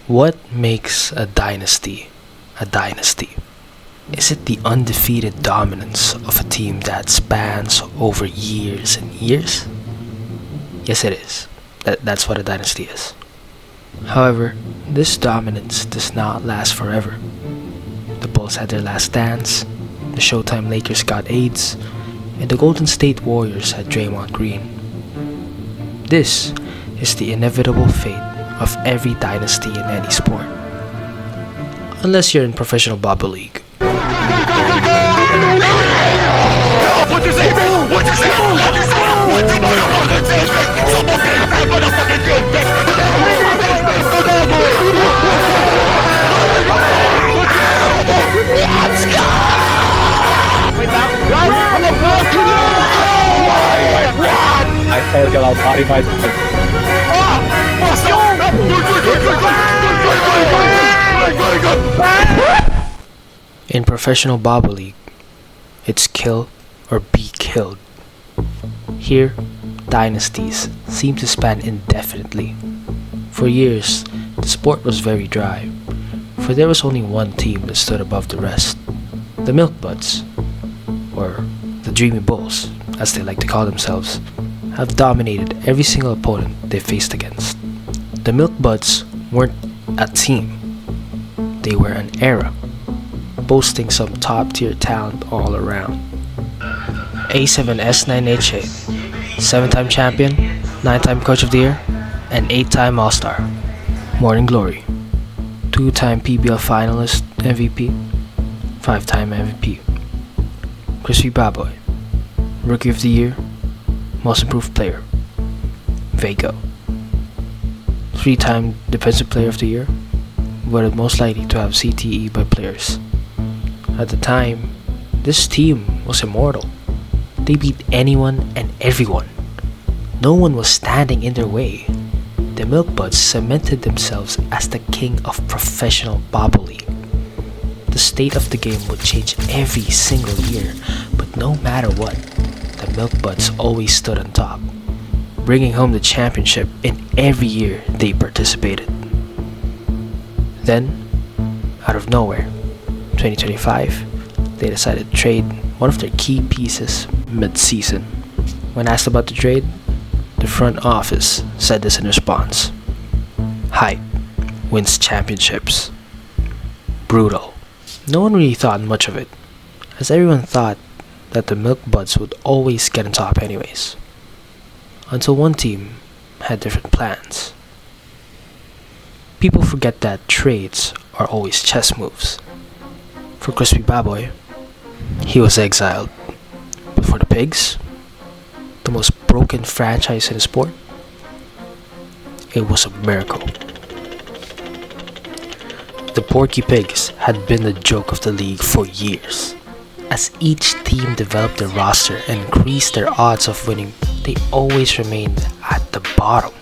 What makes a dynasty a dynasty? Is it the undefeated dominance of a team that spans over years and years? Yes, it is. That's what a dynasty is. However, this dominance does not last forever. The Bulls had their last dance, the Showtime Lakers got AIDS, and the Golden State Warriors had Draymond Green. This is the inevitable fate of every dynasty in any sport. Unless you're in professional Bobble League. What you say, man? What you say? What you say? What you motherfucking say, man? Someone say that motherfucking good, man. Let's go! Wait, now, guys, I'm a fucking what? I failed to allow 45 seconds. Let's go! In professional Bobble League, it's kill or be killed. Here, dynasties seem to span indefinitely. For years, the sport was very dry, for there was only one team that stood above the rest. The Milk Buds, or the Dreamy Bulls, as they like to call themselves, have dominated every single opponent they faced against. The Milk Buds weren't a team, they were an era, boasting some top-tier talent all around. A7S9H8, 7-time champion, 9-time Coach of the Year, and 8-time All-Star. Morning Glory, 2-time PBL Finalist MVP, 5-time MVP. Crispy Baboy, Rookie of the Year, Most Improved Player. Vago, 3-time Defensive Player of the Year, voted most likely to have CTE by players. At the time, this team was immortal. They beat anyone and everyone. No one was standing in their way. The Milk Buds cemented themselves as the king of professional Bobble League. The state of the game would change every single year, but no matter what, the Milk Buds always stood on top, bringing home the championship in every year they participated. Then, out of nowhere, 2025, they decided to trade one of their key pieces mid-season. When asked about the trade, the front office said this in response: hype wins championships. Brutal. No one really thought much of it, as everyone thought that the Milk Buds would always get on top anyways. Until one team had different plans. People forget that trades are always chess moves. For Crispy Baboy, he was exiled. But for the Pigs, the most broken franchise in the sport, it was a miracle. The Porky Pigs had been the joke of the league for years. As each team developed their roster and increased their odds of winning, they always remained at the bottom.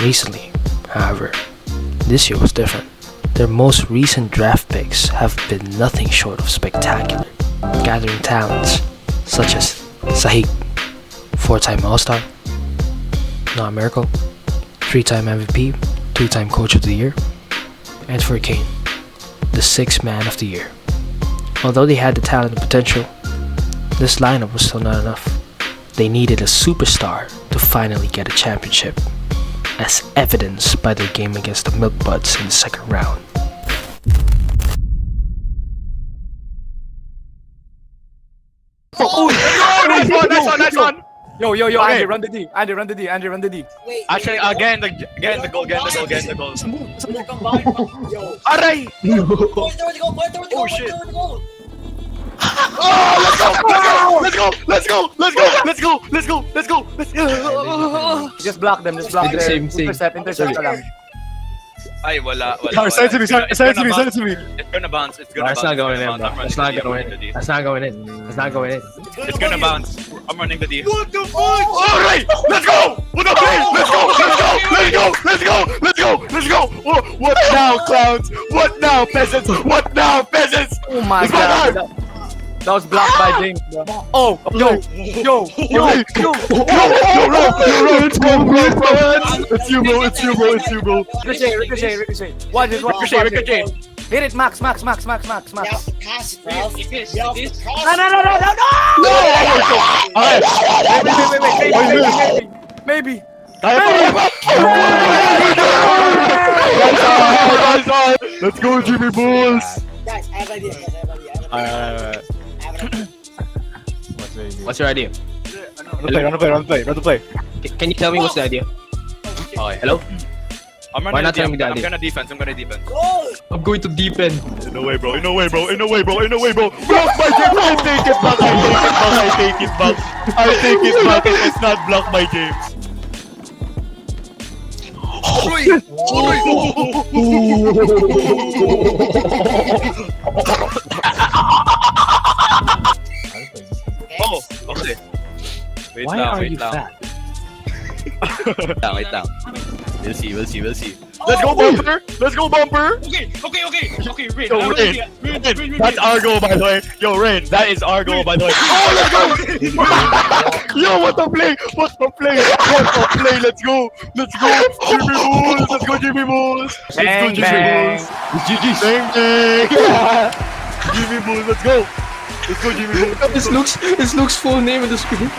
Recently, however, this year was different. Their most recent draft picks have been nothing short of spectacular, gathering talents such as Sahik, 4-time All-Star, Not Miracle, 3-time MVP, 2-time Coach of the Year, and for Kane, the 6th Man of the Year. Although they had the talent and potential, this lineup was still not enough. They needed a superstar to finally get a championship, as evidenced by their game against the Milk Buds in the second round. Oh, nice one. Yo, Okay. Andy, run the D. Andy, run the D. Wait, Actually, again the goal. Yo. Aray! Point towards the goal, point towards the goal, Oh, point shit. towards the goal. Let's go. Just block them. Just block them. Same. Intercept ka lang. Ay, wala. Send it to me. It's gonna bounce. That's not going in, bro. I'm That's running not going the D. in. That's not going in. That's not going in. It's gonna bounce. I'm running the D. What the fuck? Alright, let's go! What up, please? Let's go! What now, clowns? What now, peasants? Oh my It's my god. time. That was blocked by James. Oh, yo. It's you, bro. Ricochet. Watch it. Ricochet. Hit it, Max. Pass it, Ralph. Maybe. Let's go, Jimmy Bulls. Guys, I have an idea. What's your idea? Run the play. Can you tell me what's the idea? Okay. Hello? I'm Why not tell me the I'm idea? gonna defense. Goal! I'm going to deepen. In no way, bro. Block my game. I take it back. It's not block my James. Oh, okay. Why are you fat? Wait down. We'll see. Let's go, bumper. Okay, Rain. Yo, Rain. That's our goal, by the way. Yo, Rain, that is our goal, by the way. Oh, let's go! Yo, what a play! Let's go! Jimmy Bulls! Bang. GG, bang! Jimmy Bulls, let's go, Jimmy Bulls! This looks full name on the screen.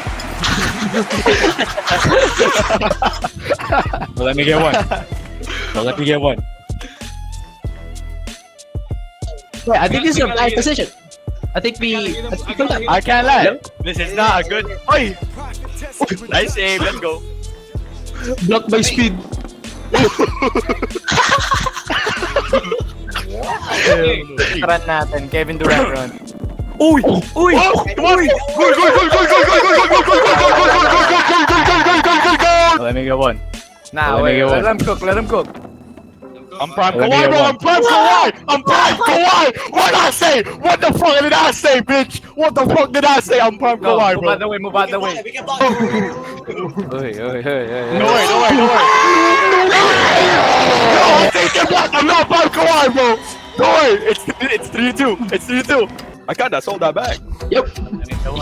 Well, let me get one. Yeah, I think this is a bad position. I think we. I can't lie. This is not a good. Oi! Nice save, let's go. Blocked by speed. Run natin. Kevin Durant run. Uy! Goal! Let me get one. Nah, Let me wait. get one. Let him cook. I'm prime Let me Kawhi, get bro. one. I'm prime Kawhi. What did I say? What the fuck did I say, bitch? What the fuck did I say? I'm prime Go, Kawhi, move bro. out the way. We can block. Don't worry. No, I'm taking block. I'm not prime Kawhi, bro. Don't worry. It's 3-2. I kinda sold that bag. Yep.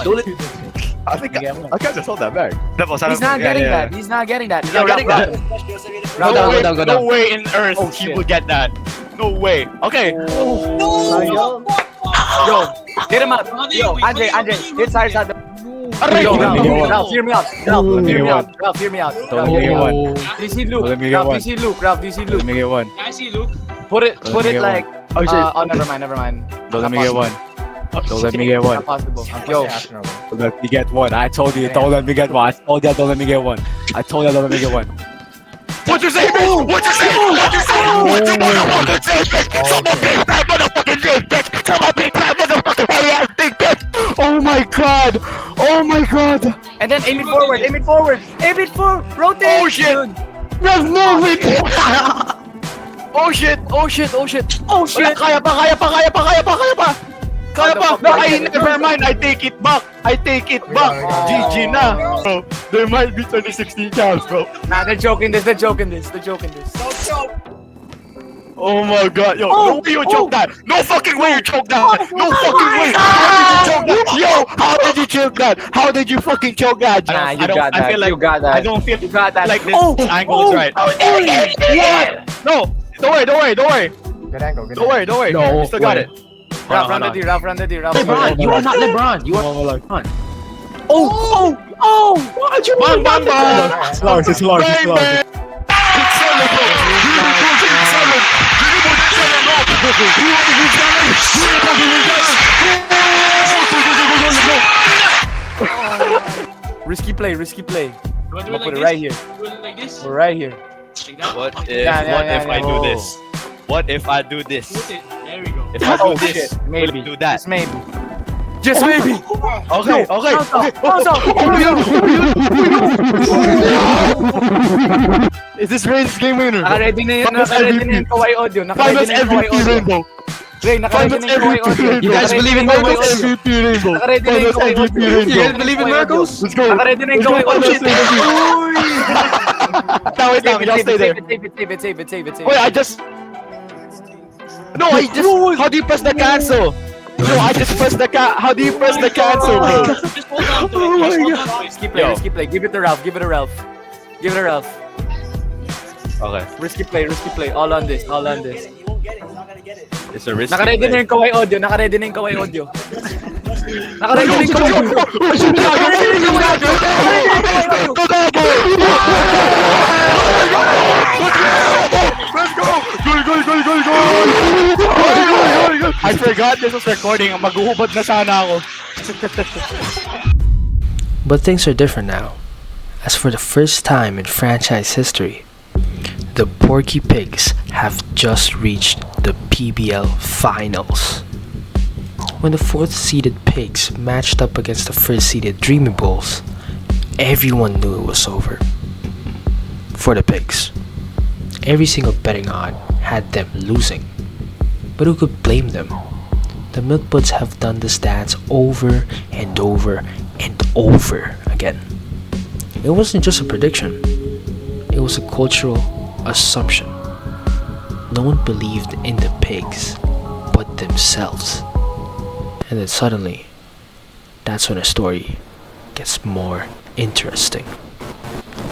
Stole it. I kinda sold that bag. He's not getting that. He's not getting that. Not getting that. Go down. No way in Earth he will get that. No way. Okay. Yo, get him out. Yo, Andre, hit Cyrus out. Yo, Ralph, hear me out. Ralph, hear me out. Let me get one. DC Luke. Let me get one. Ralph, DC Luke. Let me get one. I see Luke. Put it Let me get like. Oh shit. Oh, never mind. Don't let Not me get one. Don't let me get one. Not possible. Yo, Don't let me get one. I told you, don't let me get one. I told you, don't let me get one. Don't let me get one. What you say, bitch? What you say? What you motherfucking say, bitch? Some big fat motherfucking dick, bitch. Some big fat motherfucking hairy ass dick, bitch. Oh my god. and then aim it forward. Rotate. Oh shit. Let's move it. Oh shit. Kaya pa. Okay, never mind. I take it back. GG na. Bro, there might be 2016 counts, bro. Nah, they're joking this. Don't choke. Oh my god, yo, no way you choke that! No fucking way you choke that! No fucking way! How did you choke that? How did you fucking choke that? Nah, I feel like you got that. I don't feel You got that. like this angle is right. What? No, don't worry. Good angle. Don't worry. No, You still got it. Ralph, run the D. LeBron, you are not LeBron. You are LeBron. Bang. It's large. Risky play. You I'm want to do gonna it put like it right this? here. Do it like this? We're right here. Like that? What if Yeah, I do this? What if I do this? Put it. There we go. If I do Oh this, shit. will Maybe. it do that? Just maybe. Okay. Is this Rain's game winner? Naka-ready na yung Kawhi audio. Finals MVP Rainbow. Ray, naka-ready na yung Kawhi audio. You guys believe in Finals miracles? MVP Rainbow. Naka-ready na yung Kawhi Finals MVP audio. You guys Rainbow. believe in miracles? Let's go. Naka-ready na yung Kawhi audio. Wait down, y'all stay there. Save it. Wait, I just. How do you press the cancel? Yo, I just pressed the how do you press the cancel, bro? Just hold on to it. Just hold on to it. Risky play, risky play. Give it to Ralph, give it to Ralph. Give it to Ralph. Okay. Risky play. All on this, all on this. He won't get it. He's not gonna get it. It's a risky Naka-ready na yung kaway audio, naka-ready na yung kaway audio. Naka-ready na yung kaway audio. Let's go! Goal! I forgot this was recording. Maghuhubad na sana ako. But things are different now, as for the first time in franchise history, the Porky Pigs have just reached the PBL Finals. When the 4th-seeded Pigs matched up against the 1st-seeded Dreamy Bulls, everyone knew it was over. For the Pigs, every single betting odd had them losing. But who could blame them? The Milkbuds have done this dance over and over and over again. It wasn't just a prediction, it was a cultural assumption. No one believed in the Pigs but themselves. And then suddenly, that's when the story gets more interesting.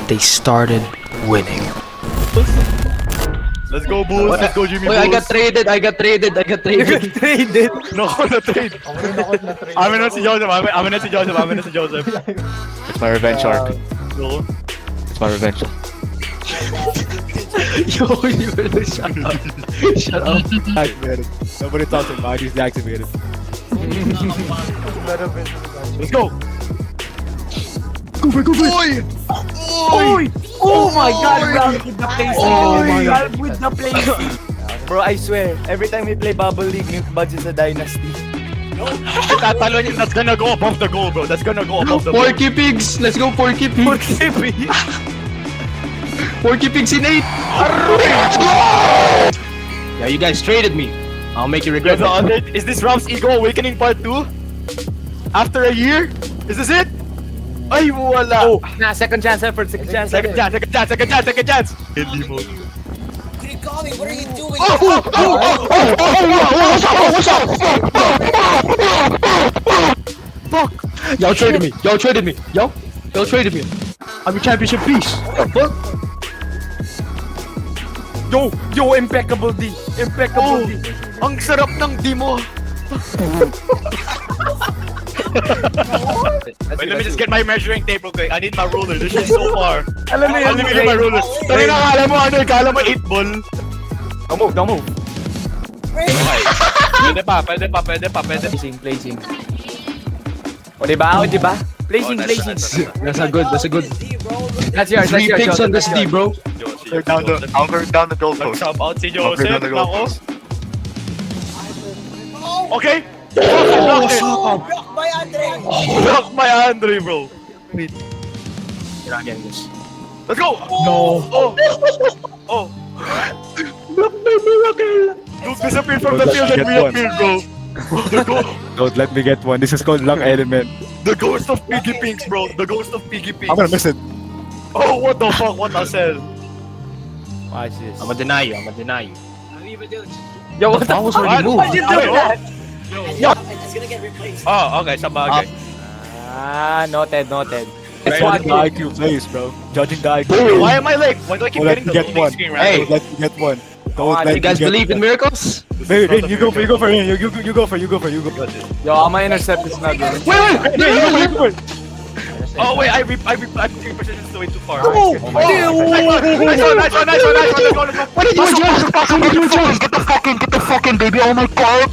They started winning. Let's go, Bulls. Let's go, Jimmy Wait, Bulls. I got traded. Traded. Nako na trade. Amin na si Joseph. It's my revenge arc. No. It's my revenge. Yo, you better shut up. Shut up. Activated. Nobody talks about it. He's deactivated. Let's go. Oy! Oh my God, Ralph with the placing. Oh my God. Ralph with the placing. Bro, I swear, every time we play Bubble League, Milkbuds is a dynasty. Tatalo niyo, that's gonna go above the goal, bro. That's gonna go above the goal. Porky Pigs! Let's go, Porky Pigs! Porky Pigs in 8! Yeah, you guys traded me. I'll make you regret it. Is this Ralph's Ego Awakening Part 2? After a year? Is this it? Ay, wala. Oh, nah, second chance effort, second chance. Second chance. Hindi mo. Couldn't call me. What are you doing? Fuck. Y'all traded me. Y'all traded me. I'm your championship piece. Fuck. Yo, impeccable D. Impeccable D. Ang sarap ng di mo. Wait, let me just get my measuring tape real quick. I need my ruler. This is so far. Alam mo yun, Let me get my ruler. Tangin na, kala mo 8 ball. Don't move. Pwede pa. Placing. O, diba? Placing. That's a good. That's yours, 3 picks Joseph, on this that's D, yours. bro. I'm down the goalpost. Sub out si I'm Joseph. down the Nako. goalpost. Okay. Block by Andre. Block by Andre, bro. You're not getting this. Let's go. No. Oh. Dude disappeared from the field and reappeared, bro. Don't let me get one. This is called luck element. The ghost of Piggy Pinks, bro. The ghost of Piggy Pinks. I'm gonna miss it. Oh, what the fuck? What the hell? Watch this. I'ma deny you. Yo, what the was fuck? already moved. Why'd you do that? It's gonna get replaced. Oh, okay. Sabagay. Noted. It's judging the IQ plays, bro. Judging the IQ. Why am I like? Why do I keep Don't let getting me the get loading one. screen Hey. right? Don't let me get one. Don't let You me guys get believe in one. miracles? Wait, you go for him. You go for. Yo, I'm gonna intercept this now, dude. You go for. Oh wait, I think precision's way too far. Oh, Nice one. Let's go. What did you do? Get the fucking baby. Oh my God.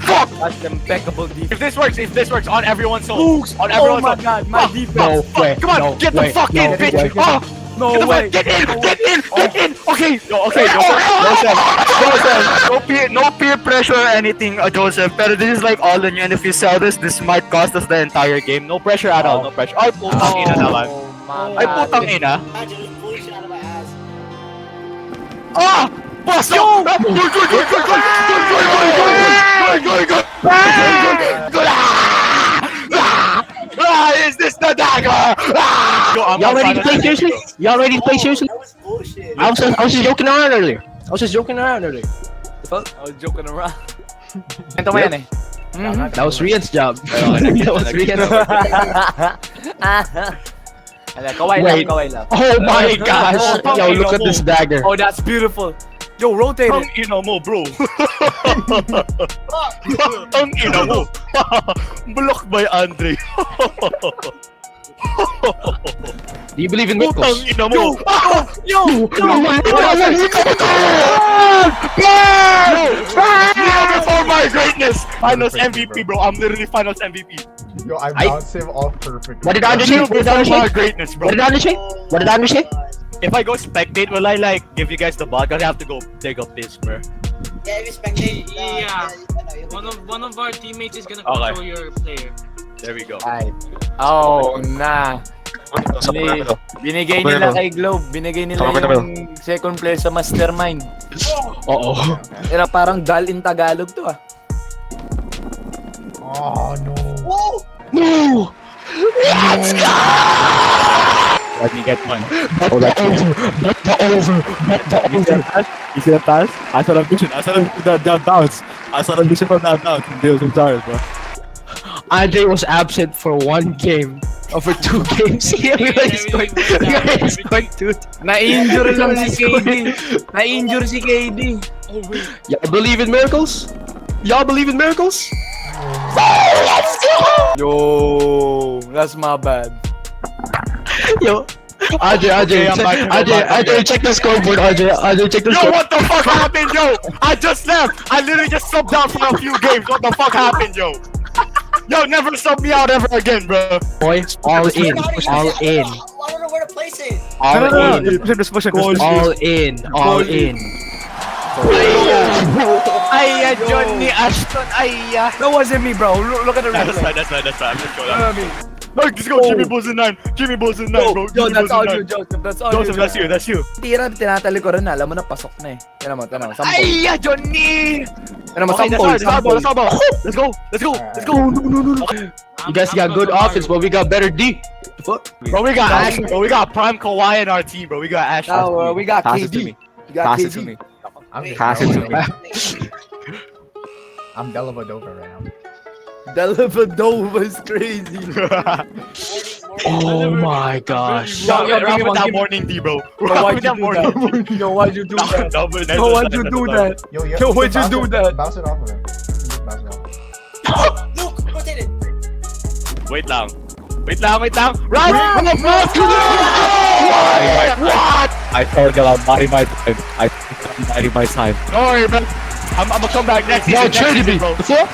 That's impeccable defense. If this works on everyone's soul. On Oh everyone's my soul. God, my defense. No way. Come on, No get the way. fuck in, No bitch. way. Oh, No get the way. fuck, get in. Okay, Joseph. No peer pressure or anything, Joseph. But this is like all on you, and if you sell this might cost us the entire game. No pressure at all. No pressure. Ay, putang ina naman. Ay, putang ina. Imagine just pulling shit out of my ass. Ah! Boss! Yo! Good! Is this the dagger? Y'all ready to play seriously? That was bullshit. I was just joking around earlier. I was joking around. Ito mo yan eh. That was Rian's job. That was Rian's job. Kaway Wait. lang. Oh my gosh. Yo, look at this dagger. Oh, that's beautiful. Yo, rotate Tang it. ina mo, bro. Tang ina mo. Block by Andre. Do you believe in Tang miracles? ina mo. Yo! Before my greatness. Finals MVP, bro. I'm literally Finals MVP. Yo, I I- bounced him off perfect. What did Andre say? What did Before Andre my say? greatness, bro. What did Andre say? What did Andre say? If I go spectate, will I like give you guys the bug? I have to go dig up this, bro. Yeah, if you spectate. Yeah. You One of our teammates is gonna Okay. control your player. There we go. Ay. Oh, na. Binigay nila kay Globe. Binigay nila yung second place sa Mastermind. Uh-oh. Era parang dal in Tagalog to ah. Oh no. No! Let's go! Let me get one. Bet the over! Bet the over! Bet the over! You see the pass? I saw the vision. I saw the bounce. I saw the vision from that bounce. Deal some stars, bro. Andre was absent for 1 game. Or for 2 games. Everybody scored. Everybody scored 2. Na-injure lang si KD. Na-injure si KD. Oh wait. Y'all believe in miracles? Y'all believe in miracles? Yo, that's my bad. Yo. Andre, check the scoreboard, Andre, check the Yo, scoreboard. what the fuck happened, yo? I just left. I literally just subbed out for a few games. What the fuck happened, yo? Yo, never sub me out ever again, bro. Boy, all in, all in, I don't know where to place it. all in, Just push him. all in, all in. Ay, Johnny Ashton. Ay, that wasn't me, bro. Look at the That's replay. fine, that's fine, that's fine. I'm just going Look out. at me. Let's go, Jimmy Bulls in 9. Jimmy Bulls in 9, bro. Yo, Jimmy that's Bulls all in you, 9. Joseph. That's all Joseph, you. that's you, that's you. Tira, tinatalikuran na. Alam mo na, pasok na eh. Tignan mo. Sample. Ay, Johnny! Tignan mo, Okay, that's sample. all, that's all, Let's go, let's go, let's go. You guys got good offense, but we got better D. Fuck. Bro, we got Ash, bro. We got Prime Kawhi in our team, bro. We got Ash. Now, we got Pass it to KD. me. We got Pass it KD. to me. I'm Pass it to me. I'm Delavadova right now. Delavadova is crazy. Oh my gosh. Yo, Yo, wrap give me with one, that give me- morning D, bro. Yo, Wrap why'd with you that do morning D. that? Yo, why'd you do that? Double, Yo, why'd you do that? Yo, Yo, why'd you bounce do it- that? Bounce it off of him. Just bounce it off. Luke, rotate it. Wait lang. Run! What? I told you I'm biding my time. I'm biding my time. Don't worry, man. I'm gonna come back next season. Y'all traded me. bro. The fuck?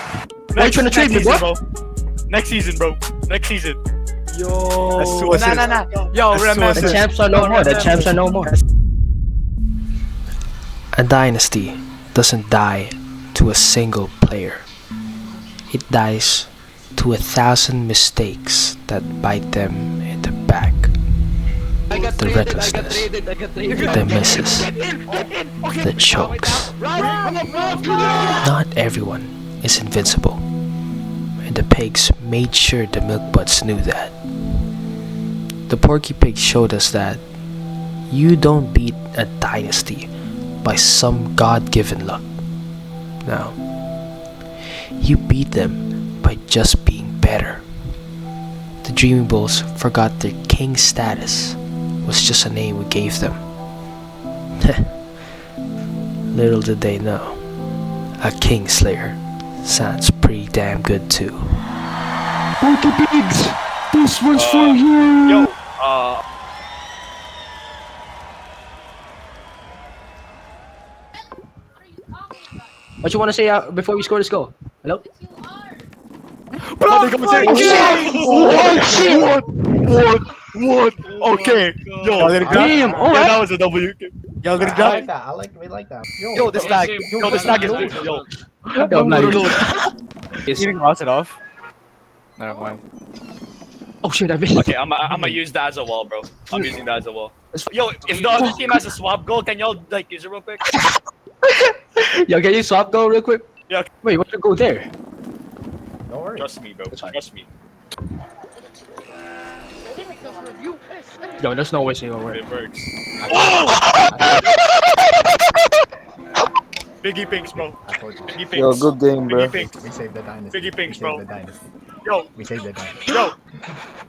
Why you trying to trade me, season, bro? Next season, bro. Next season. Yo. That's suicide. Nah. Yo, That's remember. The champs are no more. The champs are no more. A dynasty doesn't die to a single player. It dies to 1,000 mistakes that bite them in the back. The recklessness, the misses, the chokes. Not everyone is invincible, and the pigs made sure the milk buds knew that. The Porky Pig showed us that you don't beat a dynasty by some God-given luck. No, you beat them by just being better. The Dreaming Bulls forgot their king status was just a name we gave them. Little did they know, a Kingslayer sounds pretty damn good too. Porky Pigs, this one's for you! Yo, What you want to say before we score this goal? Hello? What? Okay. Yo, Damn, yeah, alright. that was a W. Y'all gonna I drop? like that. We like that. Yo, this lag. Yo, this lag is good. Yo. Yo, I'm not even- You can cross it off. Never mind. Oh shit, I missed. Okay, I'm gonna use that as a wall, bro. I'm using that as a wall. Yo, if the other team has a swap goal, can y'all like use it real quick? Yo, can you swap goal real quick? Yeah. Wait, what's the goal there? Don't worry. Trust me, bro. Trust me. Yo, there's no way it's gonna work. It works. Biggie Pinks, bro. I told you. Biggie Pinks. Yo, good game, bro. Biggie Pinks. We saved the dynasty. Biggie Pinks, we saved bro. the dynasty. Yo, We saved the dynasty. yo.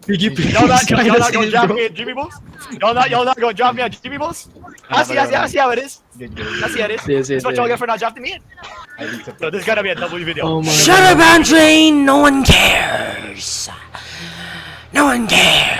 Biggie Y'all not gonna drop me at Jimmy Bulls? Y'all not gonna drop me at Jimmy Bulls? I see how it is. Good game. I see how it is. Yes, That's what y'all get for not drafting me in. I beat the Yo, this is gonna be a W video. Oh my Shut up, Andre! No one cares! No one cares!